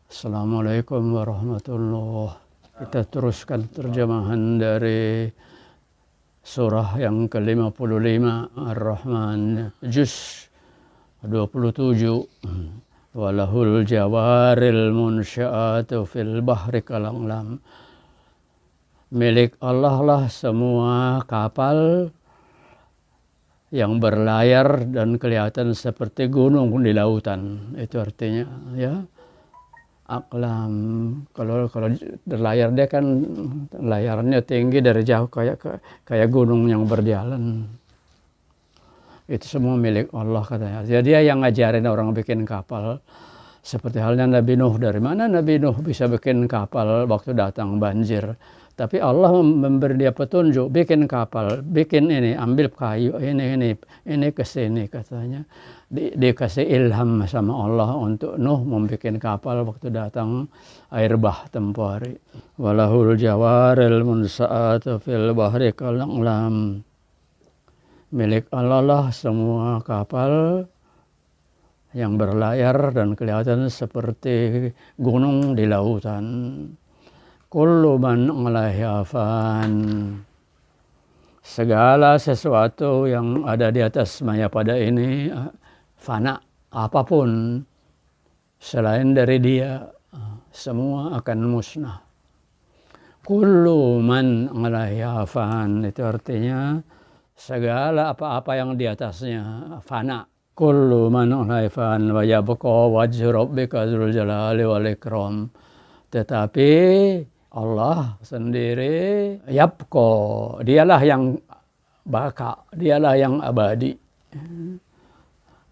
Assalamualaikum warahmatullahi. Kita teruskan terjemahan dari surah yang ke-55 Ar-Rahman, juz 27. Walahul jawaril munsya'atu fil bahri kalanglam. Milik Allah lah semua kapal yang berlayar dan kelihatan seperti gunung di lautan. Itu artinya, ya. Aklam, kalau layar dia kan layarnya tinggi dari jauh kayak gunung yang berjalan. Itu semua milik Allah katanya. Jadi dia yang ngajarin orang bikin kapal. Seperti halnya Nabi Nuh. Dari mana Nabi Nuh bisa bikin kapal waktu datang banjir? Tapi Allah memberi dia petunjuk, bikin kapal, bikin ini, ambil kayu, ini ke sini katanya. Dikasih ilham sama Allah untuk Nuh membuat kapal waktu datang air bah tempoh hari. Walahul jawaril munsa'atu fil bahri kalanglam. Milik Allah lah semua kapal yang berlayar dan kelihatan seperti gunung di lautan. Kullu man 'alaiha fan. Segala sesuatu yang ada di atas maya pada ini fana, apapun selain dari dia semua akan musnah. Kullu man 'alaiha fan, itu artinya segala apa-apa yang di atasnya fana. Kullu man 'alaiha fan wa yabqa wajhu rabbika dzul jalali wal ikram. Tetapi Allah sendiri yabqa, dialah yang baka, dialah yang abadi.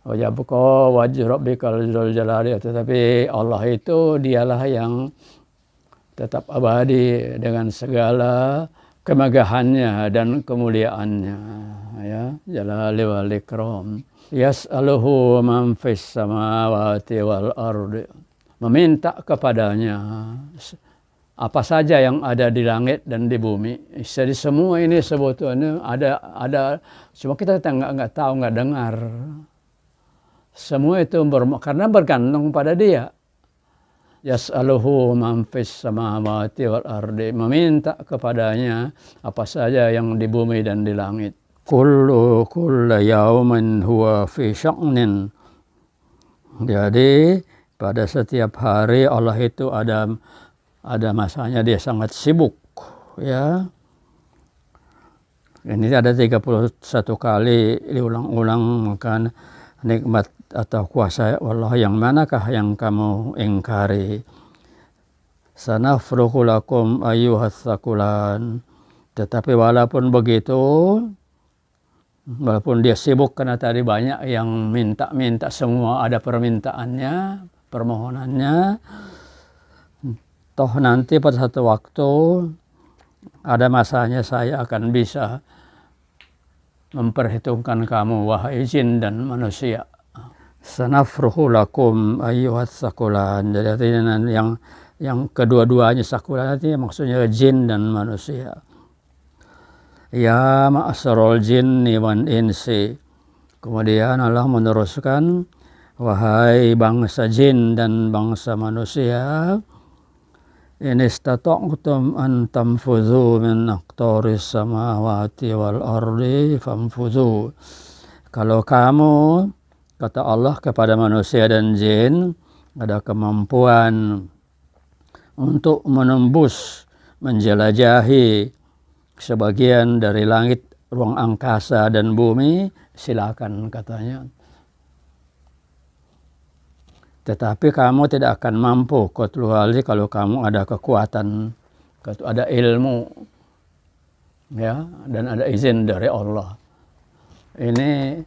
Wa yabqa wajhu rabbikal dzul jalali, tetapi Allah itu dialah yang tetap abadi dengan segala kemegahannya dan kemuliaannya, ya, jalali wal ikram. Yas'aluhu man fis samawati wal ardi. Meminta kepadanya apa saja yang ada di langit dan di bumi. Jadi semua ini sebetulnya ada, cuma kita nggak tahu, nggak dengar. Semua itu karena bergantung pada dia. Yas'aluhu man fis samawati wal ardi. Meminta kepadanya apa saja yang di bumi dan di langit. Kullu yaumin huwa fi sya'nin. Jadi pada setiap hari Allah itu ada masanya dia sangat sibuk, ya. Ini ada 31 kali diulang-ulang, maka nikmat atau kuasa Allah yang manakah yang kamu ingkari? Sanafruhu lakum ayyuhas sakulan. Tetapi walaupun begitu, walaupun dia sibuk karena tadi banyak yang minta semua ada permintaannya, permohonannya, toh nanti pada satu waktu ada masanya saya akan bisa memperhitungkan kamu wahai jin dan manusia. Sanafruhu lakum ayyuhas sakulan. Jadi artinya yang kedua-duanya sakulan artinya maksudnya jin dan manusia. Ya ma'asarul jinni wan insi. Kemudian Allah meneruskan, wahai bangsa jin dan bangsa manusia, in istata'tum an tanfudhu min aqtaris samawati wal ardi famfudhu. Kalau kamu, kata Allah kepada manusia dan jin, ada kemampuan untuk menembus, menjelajahi sebagian dari langit, ruang angkasa dan bumi, silakan katanya. Tetapi kamu tidak akan mampu kecuali kalau kamu ada kekuatan, ada ilmu, ya, dan ada izin dari Allah. Ini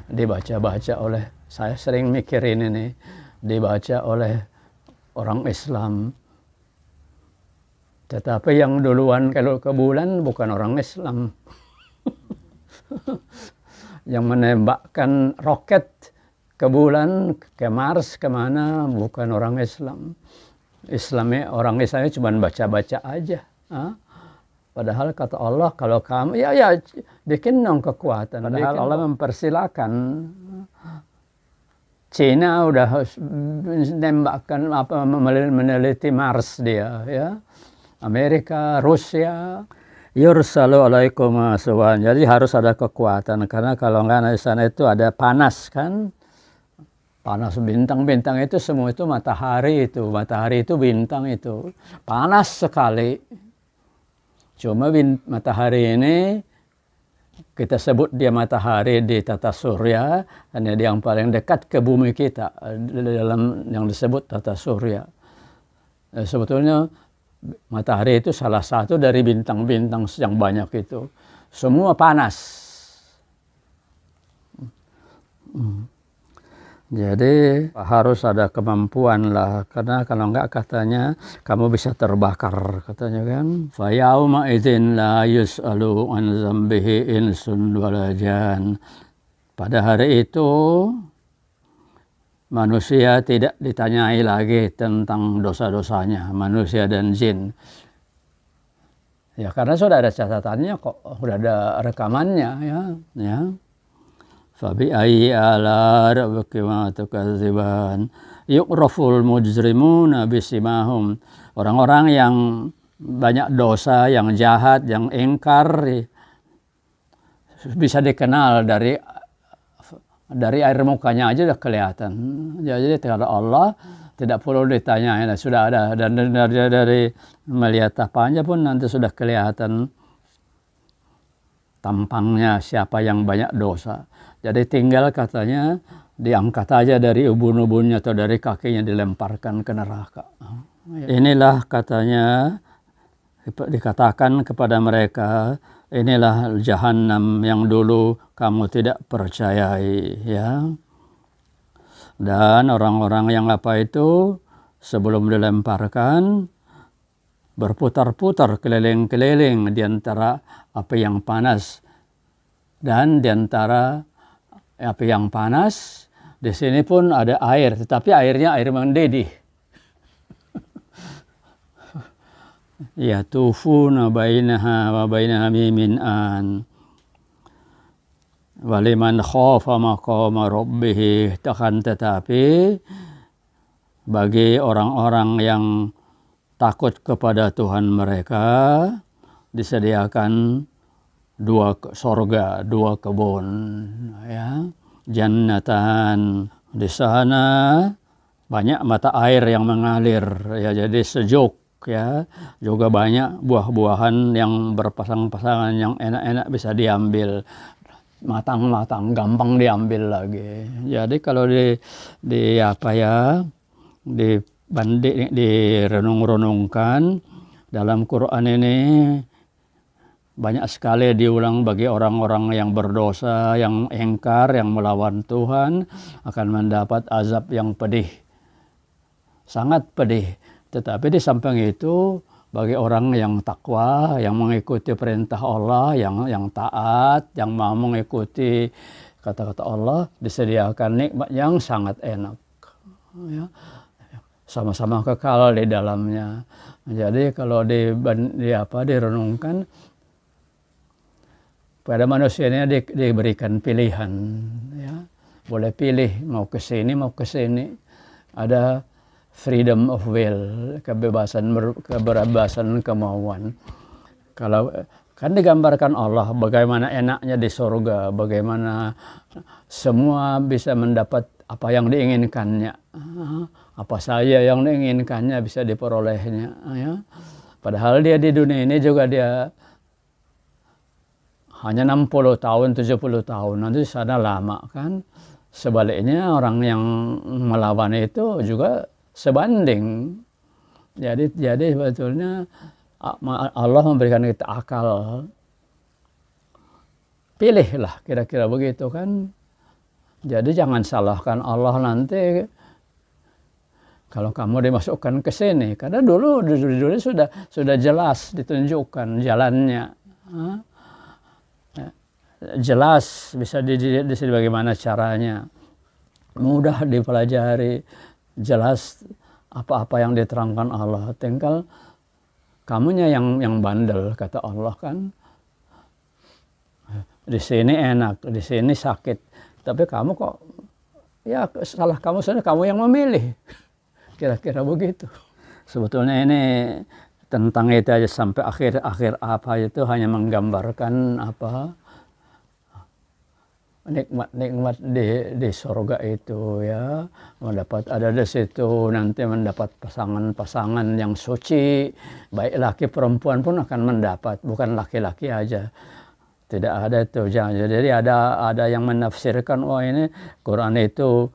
dibaca-baca oleh, saya sering mikirin ini, dibaca oleh orang Islam. Tetapi yang duluan kalau ke bulan bukan orang Islam. Yang menembakkan roket ke bulan, ke Mars, kemana, bukan orang Islam. Orang Islamnya cuma baca-baca aja. Padahal kata Allah, kalau kamu, ya bikin dong kekuatan. Padahal Allah mempersilakan. Cina udah nembakkan meneliti Mars dia, ya. Amerika, Rusia, yursalu alaikum aswan. Jadi harus ada kekuatan, karena kalau nggak di sana itu ada panas kan. Panas, bintang-bintang itu semua itu matahari itu bintang itu panas sekali. Cuma matahari ini kita sebut dia matahari di tata surya, karena dia yang paling dekat ke bumi kita dalam yang disebut tata surya. Sebetulnya matahari itu salah satu dari bintang-bintang yang banyak itu. Semua panas. Jadi harus ada kemampuan lah, karena kalau enggak katanya kamu bisa terbakar katanya kan. Fa yauma idzin la yus'alu an dzambihi insun wala jan. Pada hari itu manusia tidak ditanyai lagi tentang dosa-dosanya, manusia dan jin. Ya karena sudah ada catatannya kok, sudah ada rekamannya ya. Fabi ayyi ala rabbikuma tukadziban yuqraful mujrimuna bisimahum. Orang-orang yang banyak dosa, yang jahat, yang ingkar bisa dikenal dari air mukanya aja udah kelihatan. Jadi kalau Allah tidak perlu ditanya, sudah ada, dan dari melihat apanya pun nanti sudah kelihatan tampangnya siapa yang banyak dosa. Jadi tinggal katanya diangkat aja dari ubun-ubunnya atau dari kakinya, dilemparkan ke neraka. Inilah katanya dikatakan kepada mereka, inilah Jahannam yang dulu kamu tidak percayai, ya. Dan orang-orang yang apa itu sebelum dilemparkan berputar-putar keliling-keliling di antara api yang panas, dan di antara api yang panas di sini pun ada air, tetapi airnya air mendidih. Ya tufuna bainaha wa baina hamimin an waliman khafa maqama rabbih. Tetapi bagi orang-orang yang takut kepada Tuhan mereka disediakan dua sorga, dua kebun, ya. Jannatan, di sana banyak mata air yang mengalir, ya, jadi sejuk, ya. Juga banyak buah-buahan yang berpasang-pasangan yang enak-enak bisa diambil, matang-matang, gampang diambil lagi. Jadi kalau direnung-renungkan dalam Quran ini banyak sekali diulang bagi orang-orang yang berdosa, yang ingkar, yang melawan Tuhan akan mendapat azab yang pedih, sangat pedih. Tetapi di samping itu bagi orang yang takwa, yang mengikuti perintah Allah, yang taat, yang mau mengikuti kata-kata Allah, disediakan nikmat yang sangat enak, ya. Sama-sama kekal di dalamnya. Jadi kalau direnungkan, pada manusia ini diberikan pilihan, ya. Boleh pilih mau ke sini, mau ke sini. Ada freedom of will, kebebasan kemauan. Kalau kan digambarkan Allah bagaimana enaknya di surga, bagaimana semua bisa mendapat apa yang diinginkannya. Apa saja yang diinginkannya bisa diperolehnya, ya. Padahal dia di dunia ini juga dia hanya 60 tahun, 70 tahun, nanti di sana lama kan. Sebaliknya orang yang melawan itu juga sebanding. Jadi sebetulnya Allah memberikan kita akal. Pilihlah, kira-kira begitu kan. Jadi jangan salahkan Allah nanti kalau kamu dimasukkan ke sini, karena dulu sudah jelas ditunjukkan jalannya. Jelas bisa disini bagaimana caranya, mudah dipelajari, jelas apa-apa yang diterangkan Allah. Tinggal kamunya yang bandel, kata Allah kan. Di sini enak, di sini sakit, tapi kamu kok ya salah kamu sendiri, kamu yang memilih. Kira-kira begitu. Sebetulnya ini tentang itu aja sampai akhir apa itu hanya menggambarkan apa nikmat-nikmat di surga itu ya, mendapat ada di situ nanti mendapat pasangan-pasangan yang suci, baik laki perempuan pun akan mendapat, bukan laki-laki aja. Tidak ada itu. Jadi ada yang menafsirkan ini Quran itu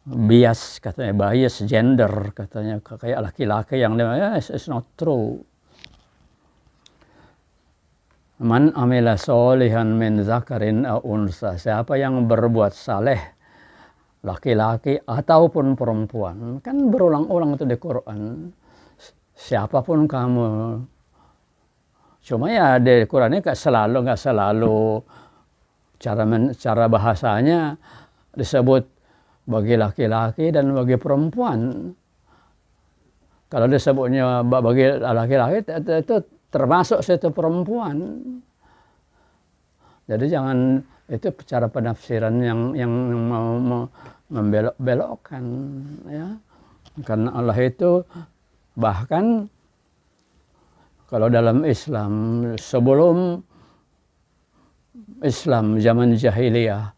bias, katanya bias gender, katanya kayak laki-laki yang it's not true. Man amila solihan min zakarin aw unsa, siapa yang berbuat saleh laki-laki ataupun perempuan, kan berulang-ulang itu di Quran, siapapun kamu. Cuma ya di Quran ini nggak selalu cara bahasanya disebut bagi laki-laki dan bagi perempuan. Kalau disebutnya bagi laki-laki itu termasuk situ perempuan. Jadi jangan itu cara penafsiran yang mau membelok-belokkan ya. Karena Allah itu bahkan kalau dalam Islam, sebelum Islam zaman jahiliyah,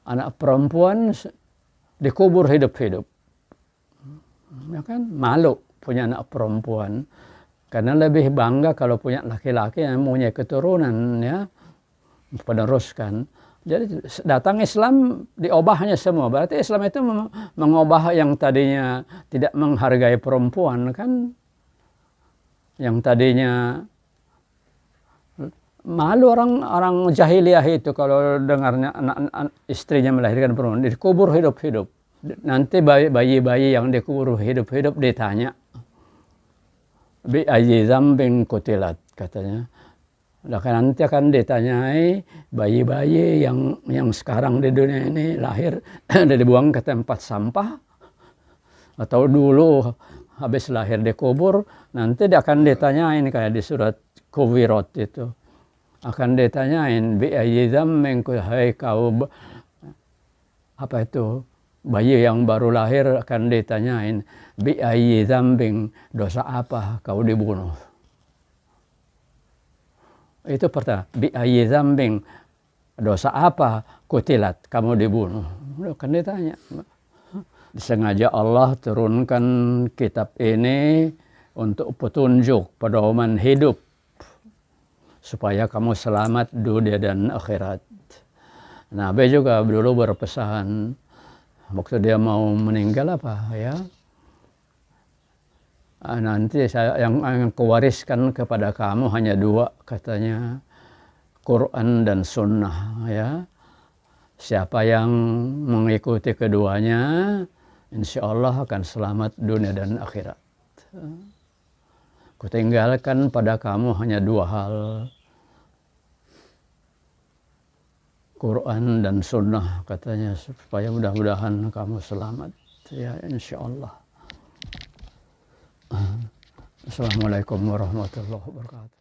anak perempuan dikubur hidup-hidup. Ya kan, malu punya anak perempuan. Karena lebih bangga kalau punya laki-laki yang punya keturunan ya, peneruskan. Jadi datang Islam diubahnya semua. Berarti Islam itu mengubah yang tadinya tidak menghargai perempuan kan. Yang tadinya malu orang jahiliyah itu kalau dengarnya anak istrinya melahirkan perempuan, dikubur hidup-hidup. Nanti bayi-bayi yang dikubur hidup-hidup ditanya, bi ayyi dzambin qutilat, katanya. Nanti akan ditanyai bayi-bayi yang sekarang di dunia ini lahir dan dibuang ke tempat sampah, atau dulu habis lahir dikubur, nanti dia akan ditanyain kayak di surat Kuwirat itu. Akan ditanyain bi ayyi dzambin, hai kau apa itu bayi yang baru lahir, akan ditanyain bi ayyi dzambin, dosa apa kau dibunuh. Itu pertama, bi ayyi dzambin, dosa apa kutilat kamu dibunuh. Akan ditanya. Sengaja Allah turunkan kitab ini untuk petunjuk, pedoman hidup, supaya kamu selamat dunia dan akhirat. Nabi juga dulu berpesan waktu dia mau meninggal apa ya, nanti saya yang kuwariskan kepada kamu hanya dua, katanya, Quran dan Sunnah ya. Siapa yang mengikuti keduanya, insya Allah akan selamat dunia dan akhirat. Kutinggalkan pada kamu hanya dua hal, Quran dan Sunnah, katanya, supaya mudah-mudahan kamu selamat ya, insya Allah. Assalamualaikum warahmatullahi wabarakatuh.